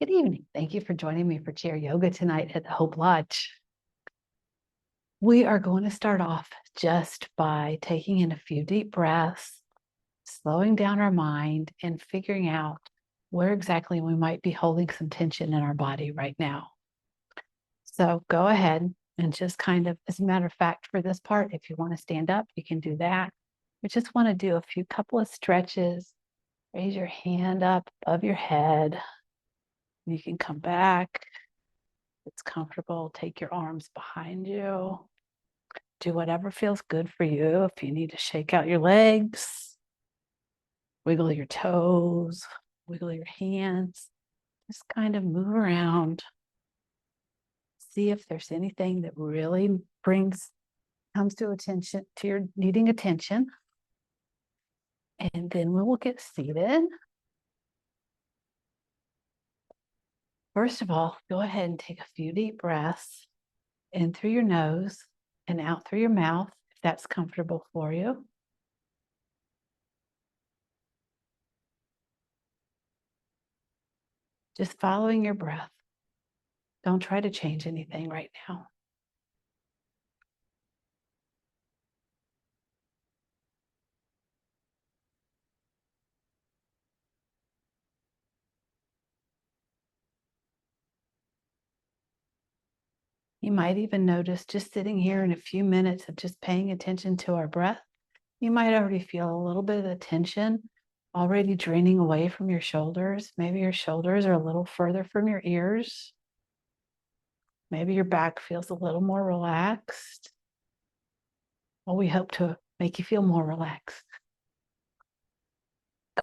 Good evening. Thank you for joining me for chair yoga tonight at the Hope Lodge. We are going to start off just by taking in a few deep breaths, slowing down our mind, and figuring out where exactly we might be holding some tension in our body right now. So go ahead and just kind of, as a matter of fact, for this part, if you want to stand up, you can do that. We just want to do a couple of stretches. Raise your hand up above your head. You can come back. If it's comfortable, take your arms behind you. Do whatever feels good for you. If you need to shake out your legs, wiggle your toes, wiggle your hands, just kind of move around. See if there's anything that really comes to attention, to your needing attention. And then we will get seated. First of all, go ahead and take a few deep breaths in through your nose and out through your mouth, if that's comfortable for you. Just following your breath. Don't try to change anything right now. You might even notice just sitting here in a few minutes of just paying attention to our breath, you might already feel a little bit of the tension already draining away from your shoulders. Maybe your shoulders are a little further from your ears. Maybe your back feels a little more relaxed. Well, we hope to make you feel more relaxed.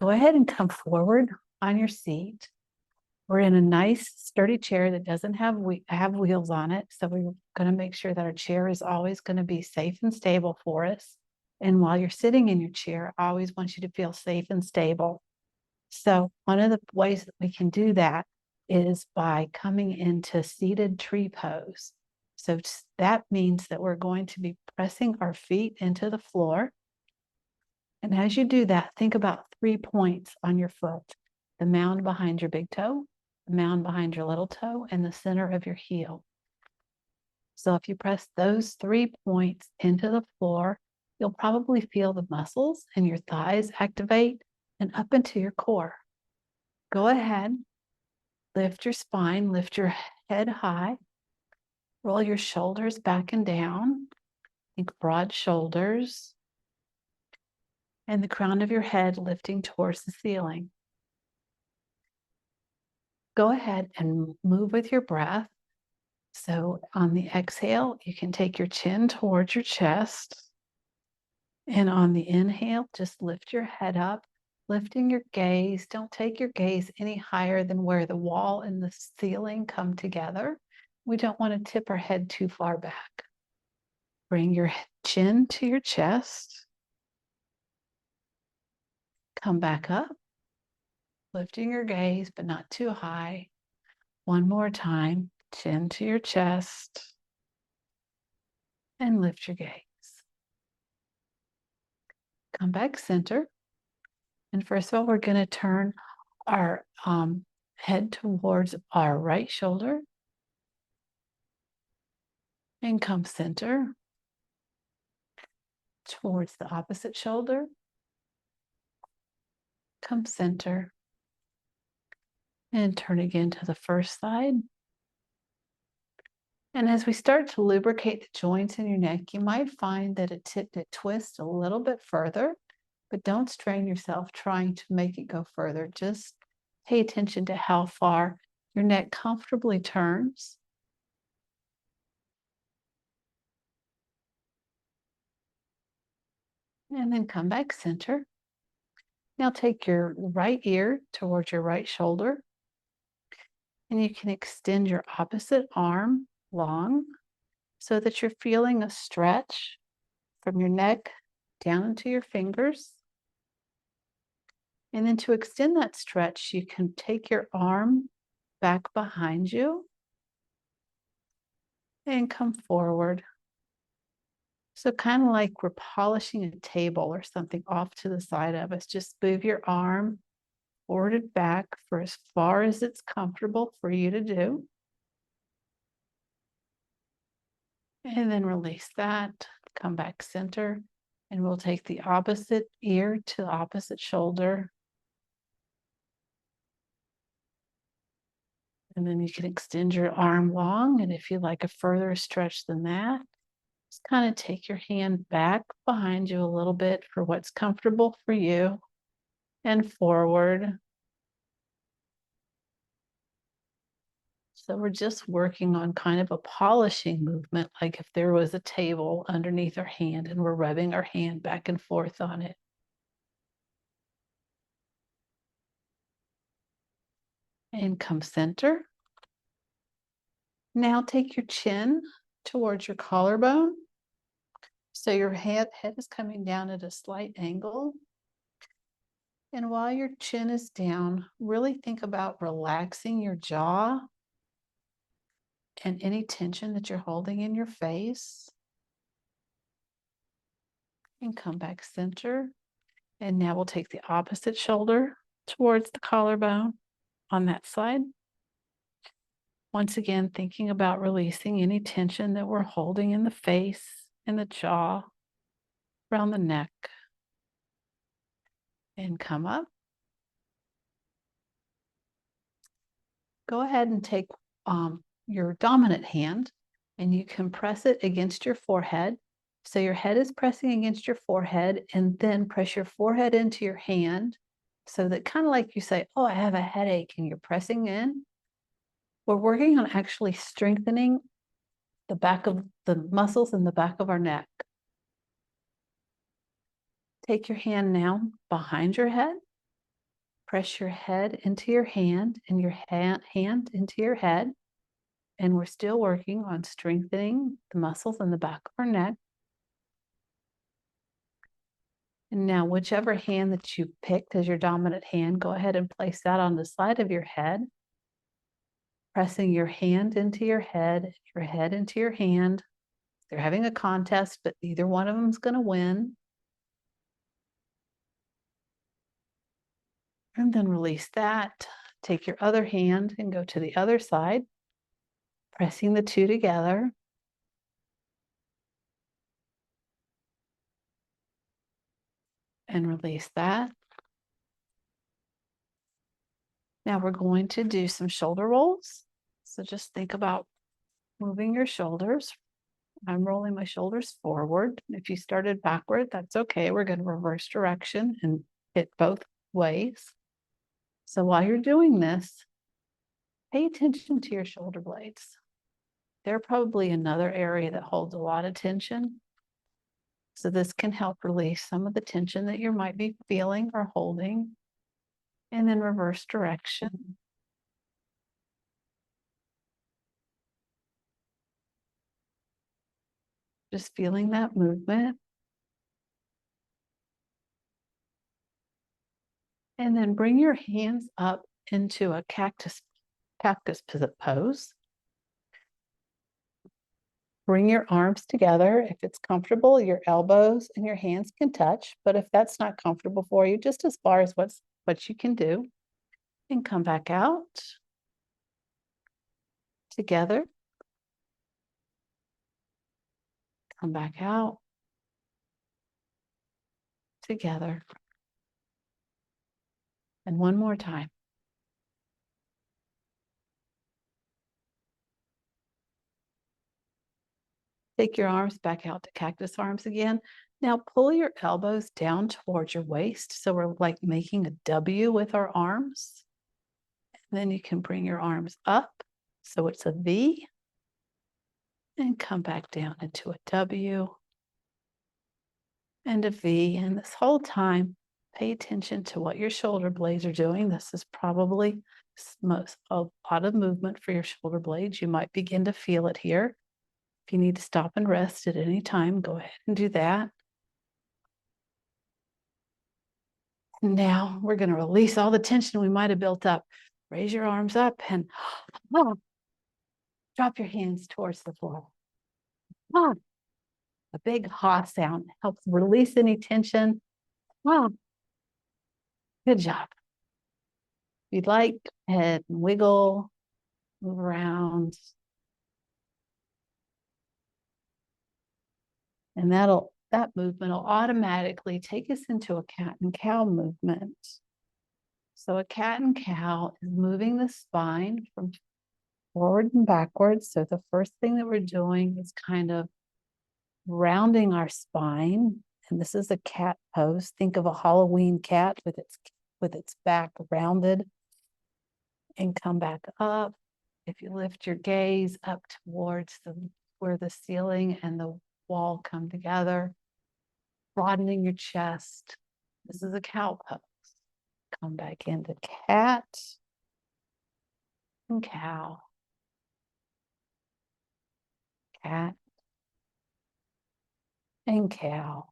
Go ahead and come forward on your seat. We're in a nice sturdy chair that doesn't have wheels on it. So we're going to make sure that our chair is always going to be safe and stable for us. And while you're sitting in your chair, I always want you to feel safe and stable. So one of the ways that we can do that is by coming into seated tree pose. So that means that we're going to be pressing our feet into the floor. And as you do that, think about 3 points on your foot: the mound behind your big toe, the mound behind your little toe, and the center of your heel. So if you press those 3 points into the floor, you'll probably feel the muscles in your thighs activate and up into your core. Go ahead, lift your spine, lift your head high, roll your shoulders back and down. Think broad shoulders, and the crown of your head lifting towards the ceiling. Go ahead and move with your breath. So on the exhale, you can take your chin towards your chest. And on the inhale, just lift your head up, lifting your gaze. Don't take your gaze any higher than where the wall and the ceiling come together. We don't want to tip our head too far back. Bring your chin to your chest. Come back up, lifting your gaze, but not too high. One more time, chin to your chest, and lift your gaze. Come back center. And first of all, we're going to turn our head towards our right shoulder and come center towards the opposite shoulder. Come center and turn again to the first side. And as we start to lubricate the joints in your neck, you might find that it twists a little bit further, but don't strain yourself trying to make it go further. Just pay attention to how far your neck comfortably turns. And then come back center. Now take your right ear towards your right shoulder, and you can extend your opposite arm long so that you're feeling a stretch from your neck down into your fingers. And then to extend that stretch, you can take your arm back behind you and come forward. So kind of like we're polishing a table or something off to the side of us. Just move your arm forwarded back for as far as it's comfortable for you to do. And then release that, come back center, and we'll take the opposite ear to the opposite shoulder. And then you can extend your arm long, and if you like a further stretch than that, just kind of take your hand back behind you a little bit for what's comfortable for you, and forward. So we're just working on kind of a polishing movement, like if there was a table underneath our hand and we're rubbing our hand back and forth on it. And come center. Now take your chin towards your collarbone. So your head is coming down at a slight angle. And while your chin is down, really think about relaxing your jaw and any tension that you're holding in your face. And come back center. And now we'll take the opposite shoulder towards the collarbone on that side. Once again, thinking about releasing any tension that we're holding in the face, in the jaw, around the neck. And come up. Go ahead and take your dominant hand and you can press it against your forehead. So your head is pressing against your forehead, and then press your forehead into your hand so that kind of like you say, oh, I have a headache, and you're pressing in. We're working on actually strengthening the back of the muscles in the back of our neck. Take your hand now behind your head. Press your head into your hand and your hand into your head. And we're still working on strengthening the muscles in the back of our neck. And now whichever hand that you picked as your dominant hand, go ahead and place that on the side of your head. Pressing your hand into your head into your hand. They're having a contest, but either one of them is going to win. And then release that. Take your other hand and go to the other side, pressing the two together. And release that. Now we're going to do some shoulder rolls. So just think about moving your shoulders. I'm rolling my shoulders forward. If you started backward, that's okay. We're going to reverse direction and hit both ways. So while you're doing this, pay attention to your shoulder blades. They're probably another area that holds a lot of tension. So this can help release some of the tension that you might be feeling or holding. And then reverse direction. Just feeling that movement. And then bring your hands up into a cactus pose. Bring your arms together. If it's comfortable, your elbows and your hands can touch. But if that's not comfortable for you, just as far as what you can do. And come back out. Together. Come back out. Together. And one more time. Take your arms back out to cactus arms again. Now pull your elbows down towards your waist. So we're like making a W with our arms. And then you can bring your arms up. So it's a V. And come back down into a W. And a V. And this whole time, pay attention to what your shoulder blades are doing. This is probably a lot of movement for your shoulder blades. You might begin to feel it here. If you need to stop and rest at any time, go ahead and do that. Now we're going to release all the tension we might have built up. Raise your arms up and drop your hands towards the floor. A big ha sound helps release any tension. Good job. you'd like, go ahead and wiggle, move around. And that movement will automatically take us into a cat and cow movement. So a cat and cow is moving the spine from forward and backwards. So the first thing that we're doing is kind of rounding our spine. And this is a cat pose. Think of a Halloween cat with its back rounded, and come back up. If you lift your gaze up towards where the ceiling and the wall come together, broadening your chest. This is a cow pose. Come back into cat and cow. Cat and cow.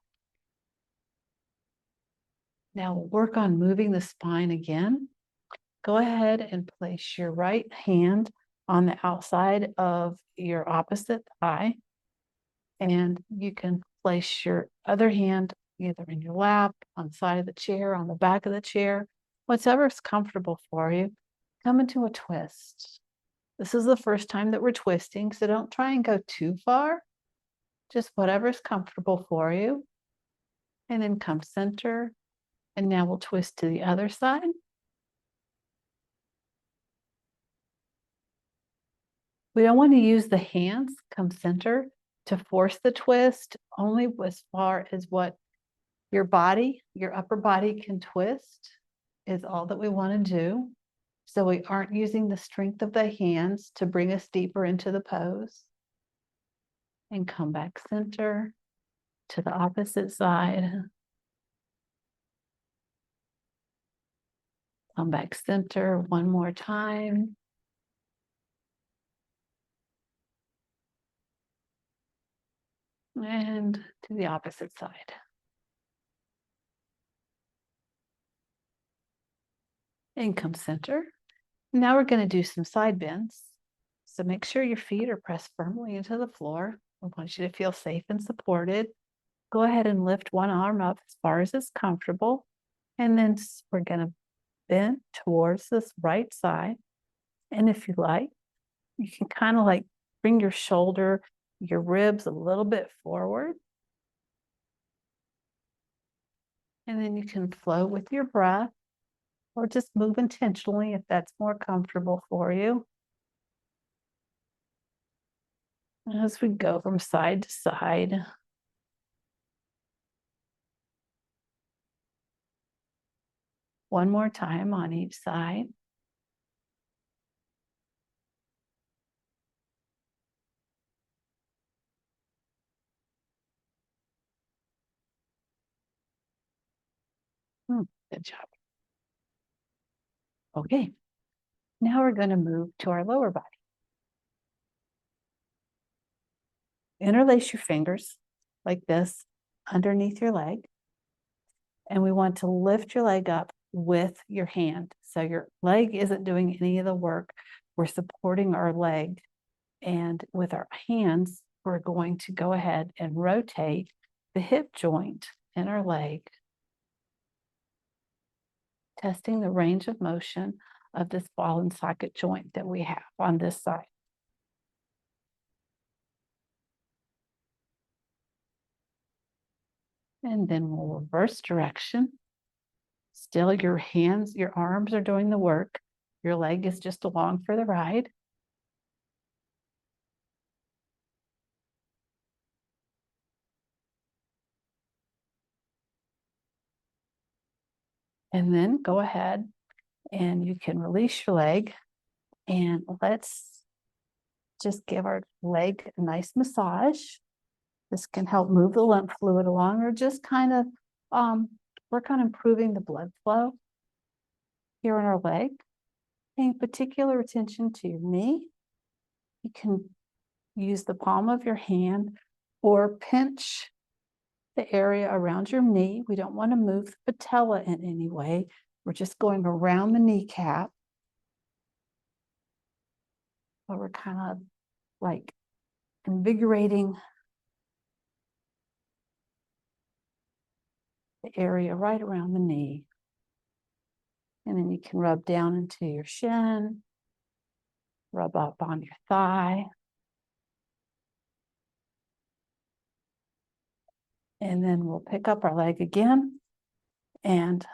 Now we'll work on moving the spine again. Go ahead and place your right hand on the outside of your opposite thigh. And you can place your other hand either in your lap, on the side of the chair, on the back of the chair, whatever's comfortable for you. Come into a twist. This is the first time that we're twisting, so don't try and go too far. Just whatever's comfortable for you. And then come center. And now we'll twist to the other side. We don't want to use the hands, come center, to force the twist, only as far as what your body, your upper body can twist is all that we want to do. So we aren't using the strength of the hands to bring us deeper into the pose. And come back center to the opposite side. Come back center one more time. And to the opposite side. And come center. Now we're going to do some side bends. So make sure your feet are pressed firmly into the floor. I want you to feel safe and supported. Go ahead and lift one arm up as far as it's comfortable. And then we're going to bend towards this right side. And if you like, you can kind of like bring your shoulder, your ribs a little bit forward. And then you can flow with your breath or just move intentionally if that's more comfortable for you. As we go from side to side. One more time on each side. Good job. Okay, now we're going to move to our lower body. Interlace your fingers like this underneath your leg. And we want to lift your leg up with your hand. So your leg isn't doing any of the work. We're supporting our leg. And with our hands, we're going to go ahead and rotate the hip joint in our leg, testing the range of motion of this ball and socket joint that we have on this side. And then we'll reverse direction. Still, your hands, your arms are doing the work. Your leg is just along for the ride. And then go ahead and you can release your leg. And let's just give our leg a nice massage. This can help move the lymph fluid along, or just kind of work on improving the blood flow here in our leg. Paying particular attention to your knee. You can use the palm of your hand or pinch the area around your knee. We don't want to move the patella in any way. We're just going around the kneecap. But we're kind of like invigorating the area right around the knee. And then you can rub down into your shin, rub up on your thigh. And then we'll pick up our leg again and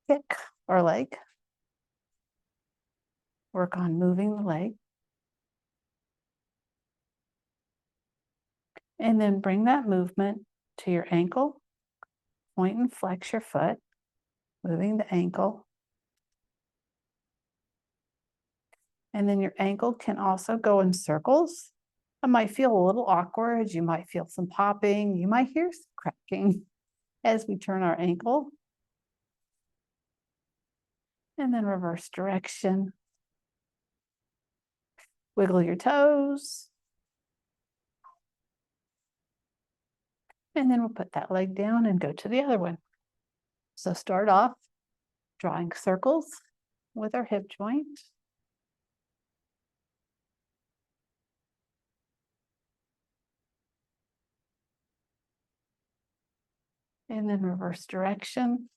kick our leg. Work on moving the leg. And then bring that movement to your ankle. Point and flex your foot, moving the ankle. And then your ankle can also go in circles. It might feel a little awkward. You might feel some popping. You might hear some cracking as we turn our ankle. And then reverse direction. Wiggle your toes. And then we'll put that leg down and go to the other one. So start off drawing circles with our hip joint. And then reverse direction.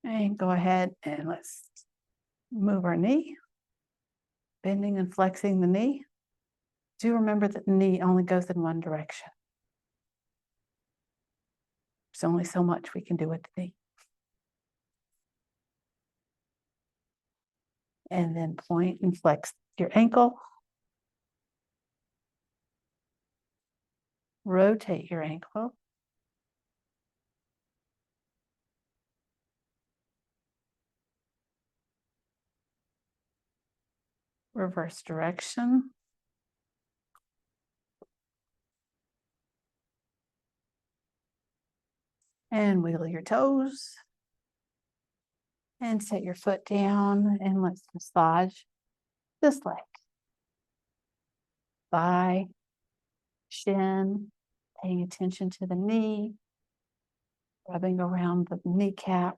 And go ahead and let's move our knee, bending and flexing the knee. Do remember that the knee only goes in one direction. There's only so much we can do with the knee. And then point and flex your ankle. Rotate your ankle. Reverse direction. And wiggle your toes. And set your foot down and let's massage this leg. Thigh, shin, paying attention to the knee, rubbing around the kneecap.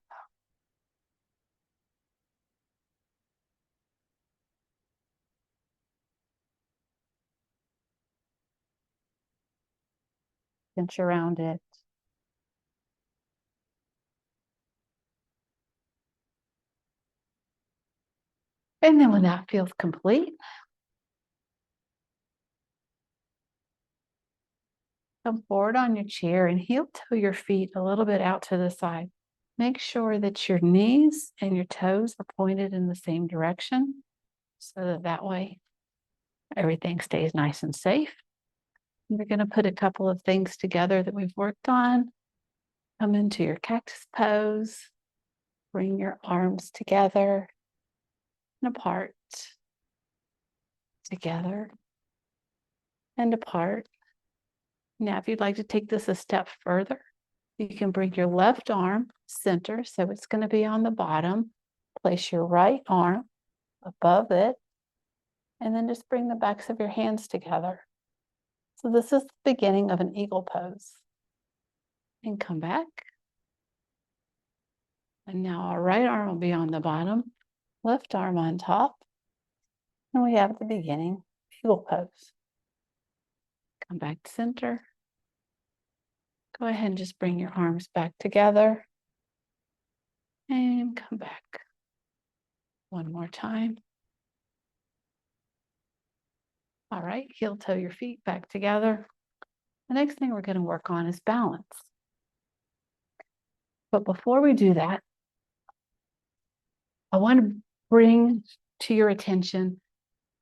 Pinch around it. And then when that feels complete, come forward on your chair and heel toe your feet a little bit out to the side. Make sure that your knees and your toes are pointed in the same direction so that way everything stays nice and safe. We're going to put a couple of things together that we've worked on. Come into your cactus pose. Bring your arms together and apart, together and apart. Now, if you'd like to take this a step further, you can bring your left arm center, so it's going to be on the bottom. Place your right arm above it, and then just bring the backs of your hands together. So this is the beginning of an eagle pose. And come back. And now our right arm will be on the bottom, left arm on top. And we have the beginning eagle pose. Come back to center. Go ahead and just bring your arms back together. And come back. One more time. All right, heel toe your feet back together. The next thing we're going to work on is balance. But before we do that, I want to bring to your attention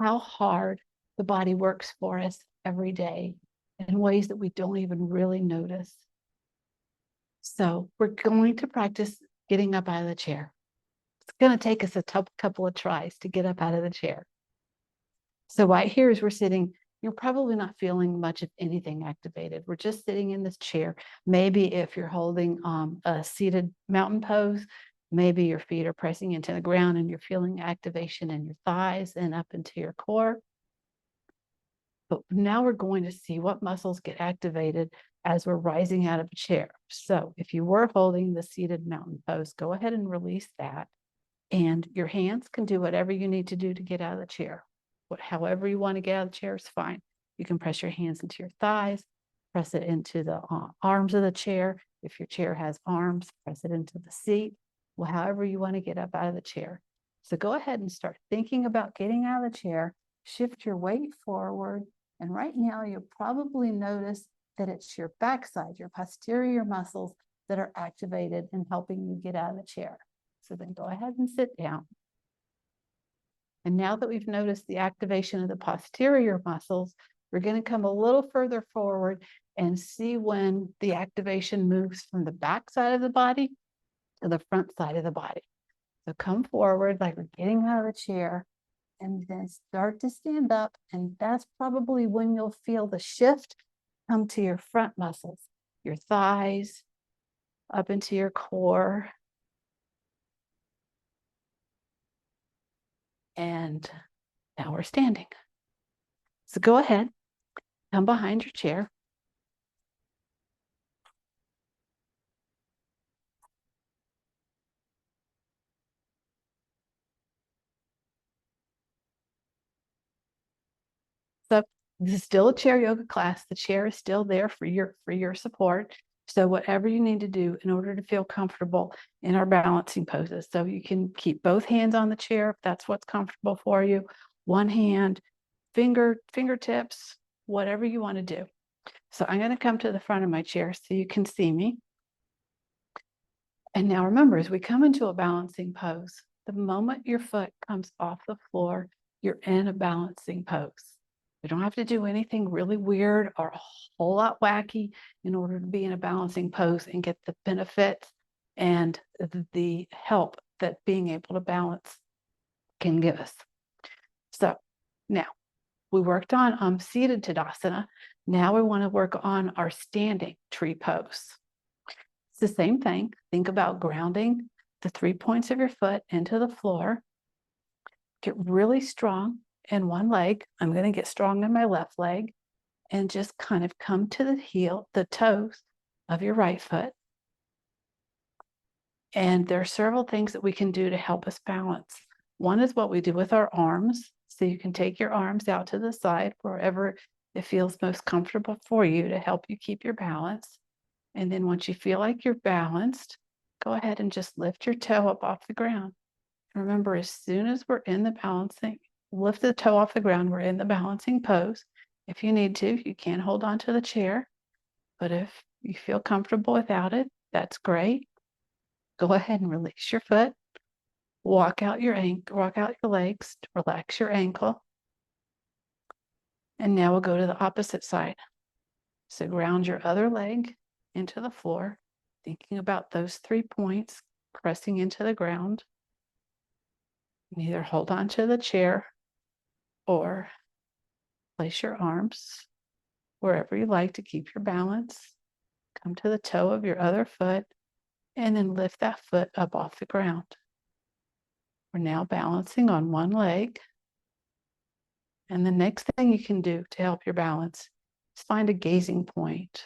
how hard the body works for us every day in ways that we don't even really notice. So we're going to practice getting up out of the chair. It's going to take us a couple of tries to get up out of the chair. So right here as we're sitting, you're probably not feeling much of anything activated. We're just sitting in this chair. Maybe if you're holding a seated mountain pose, maybe your feet are pressing into the ground and you're feeling activation in your thighs and up into your core. But now we're going to see what muscles get activated as we're rising out of a chair. So if you were holding the seated mountain pose, go ahead and release that. And your hands can do whatever you need to do to get out of the chair. However you want to get out of the chair is fine. You can press your hands into your thighs, press it into the arms of the chair. If your chair has arms, press it into the seat. Well, however you want to get up out of the chair. So go ahead and start thinking about getting out of the chair. Shift your weight forward. And right now, you'll probably notice that it's your backside, your posterior muscles that are activated and helping you get out of the chair. So then go ahead and sit down. And now that we've noticed the activation of the posterior muscles, we're going to come a little further forward and see when the activation moves from the back side of the body to the front side of the body. So come forward like we're getting out of the chair and then start to stand up. And that's probably when you'll feel the shift come to your front muscles, your thighs, up into your core. And now we're standing. So go ahead, come behind your chair. So this is still a chair yoga class. The chair is still there for your support. So whatever you need to do in order to feel comfortable in our balancing poses. So you can keep both hands on the chair if that's what's comfortable for you. One hand, fingertips, whatever you want to do. So I'm going to come to the front of my chair so you can see me. And now remember, as we come into a balancing pose, the moment your foot comes off the floor, you're in a balancing pose. You don't have to do anything really weird or a whole lot wacky in order to be in a balancing pose and get the benefits and the help that being able to balance can give us. So now we worked on seated Tadasana. Now we want to work on our standing tree pose. It's the same thing. Think about grounding the 3 points of your foot into the floor. Get really strong in one leg. I'm going to get strong in my left leg and just kind of come to the toes of your right foot. And there are several things that we can do to help us balance. One is what we do with our arms. So you can take your arms out to the side wherever it feels most comfortable for you to help you keep your balance. And then once you feel like you're balanced, go ahead and just lift your toe up off the ground. Remember, as soon as we're in the balancing, lift the toe off the ground, we're in the balancing pose. If you need to, you can hold on to the chair, but if you feel comfortable without it, that's great. Go ahead and release your foot. Walk out your legs, relax your ankle. And now we'll go to the opposite side. So ground your other leg into the floor, thinking about those 3 points, pressing into the ground. And either hold on to the chair or place your arms wherever you like to keep your balance. Come to the toe of your other foot and then lift that foot up off the ground. We're now balancing on one leg. And the next thing you can do to help your balance is find a gazing point.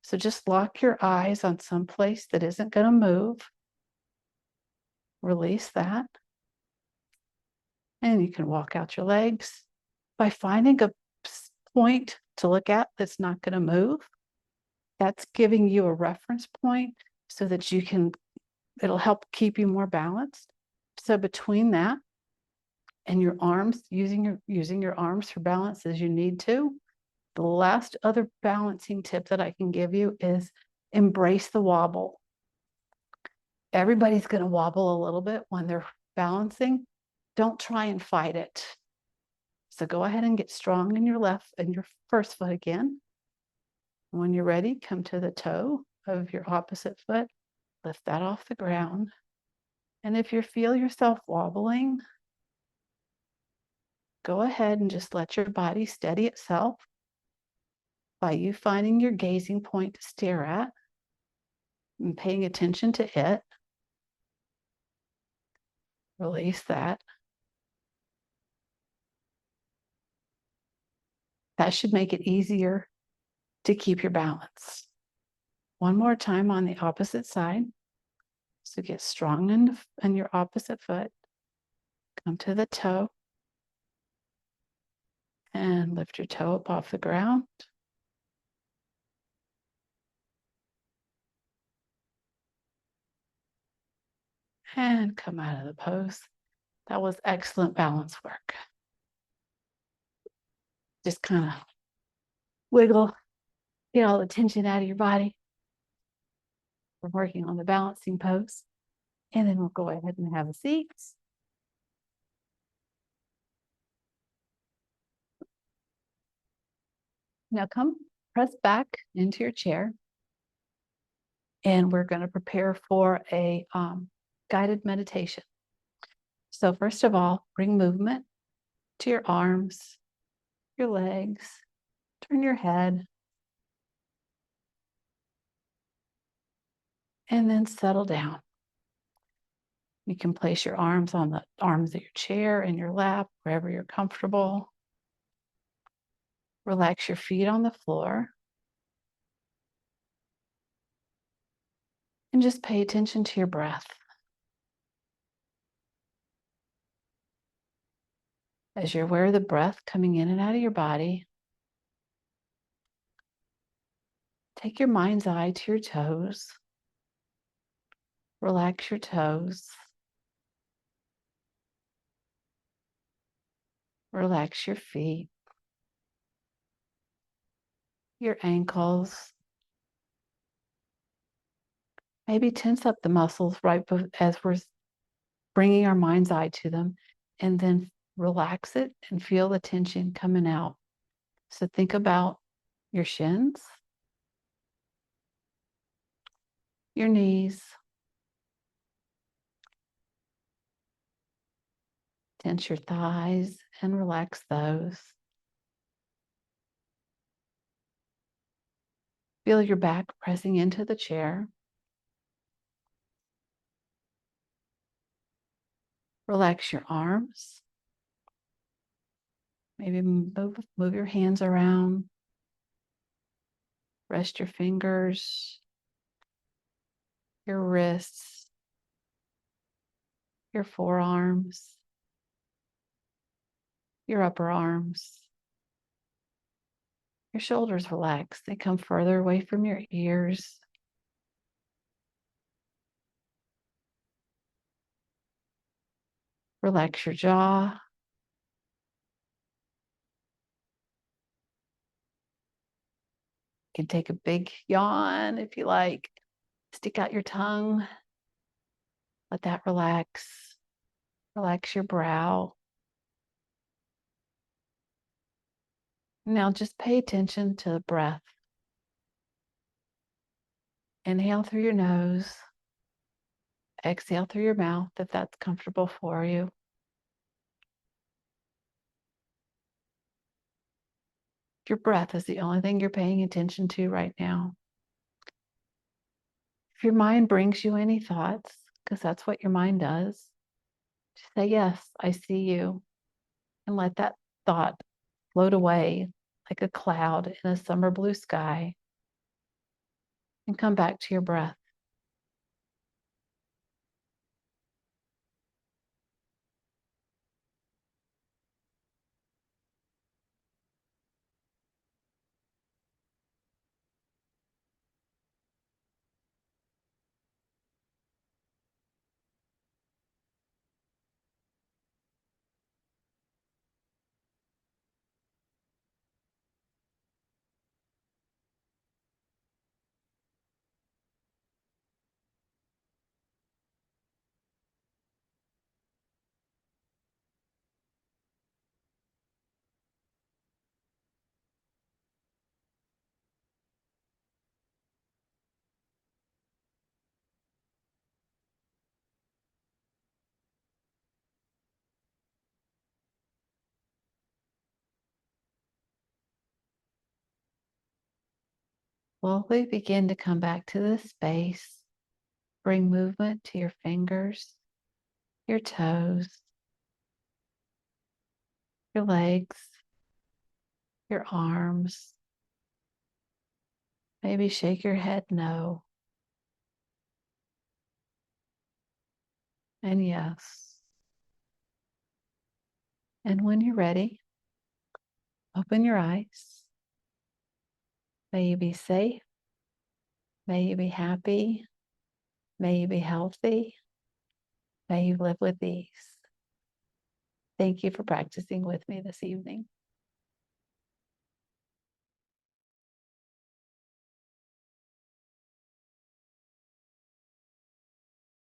So just lock your eyes on some place that isn't going to move. Release that. And you can walk out your legs by finding a point to look at that's not going to move. That's giving you a reference point so that it'll help keep you more balanced. So between that and your arms, using your arms for balance as you need to, the last other balancing tip that I can give you is embrace the wobble. Everybody's going to wobble a little bit when they're balancing. Don't try and fight it. So go ahead and get strong in your first foot again. When you're ready, come to the toe of your opposite foot, lift that off the ground. And if you feel yourself wobbling, go ahead and just let your body steady itself by you finding your gazing point to stare at and paying attention to it. Release that. That should make it easier to keep your balance. One more time on the opposite side. So get strong in your opposite foot. Come to the toe. And lift your toe up off the ground. And come out of the pose. That was excellent balance work. Just kind of wiggle, get all the tension out of your body. We're working on the balancing pose. And then we'll go ahead and have a seat. Now come press back into your chair. And we're going to prepare for a guided meditation. So first of all, bring movement to your arms, your legs, turn your head, and then settle down. You can place your arms on the arms of your chair, in your lap, wherever you're comfortable. Relax your feet on the floor. And just pay attention to your breath. As you're aware of the breath coming in and out of your body, take your mind's eye to your toes. Relax your toes. Relax your feet, your ankles. Maybe tense up the muscles right as we're bringing our mind's eye to them, and then relax it and feel the tension coming out. So think about your shins, your knees, tense your thighs and relax those. Feel your back pressing into the chair. Relax your arms. Maybe move your hands around. Rest your fingers, your wrists, your forearms, your upper arms. Your shoulders relax. They come further away from your ears. Relax your jaw. You can take a big yawn if you like. Stick out your tongue. Let that relax. Relax your brow. Now just pay attention to the breath. Inhale through your nose. Exhale through your mouth if that's comfortable for you. Your breath is the only thing you're paying attention to right now. If your mind brings you any thoughts, because that's what your mind does, just say, yes, I see you. And let that thought float away like a cloud in a summer blue sky. And come back to your breath. Slowly begin to come back to this space. Bring movement to your fingers, your toes, your legs, your arms. Maybe shake your head no. And yes. And when you're ready, Open your eyes. May you be safe. May you be happy. May you be healthy. May you live with ease. Thank you for practicing with me this evening.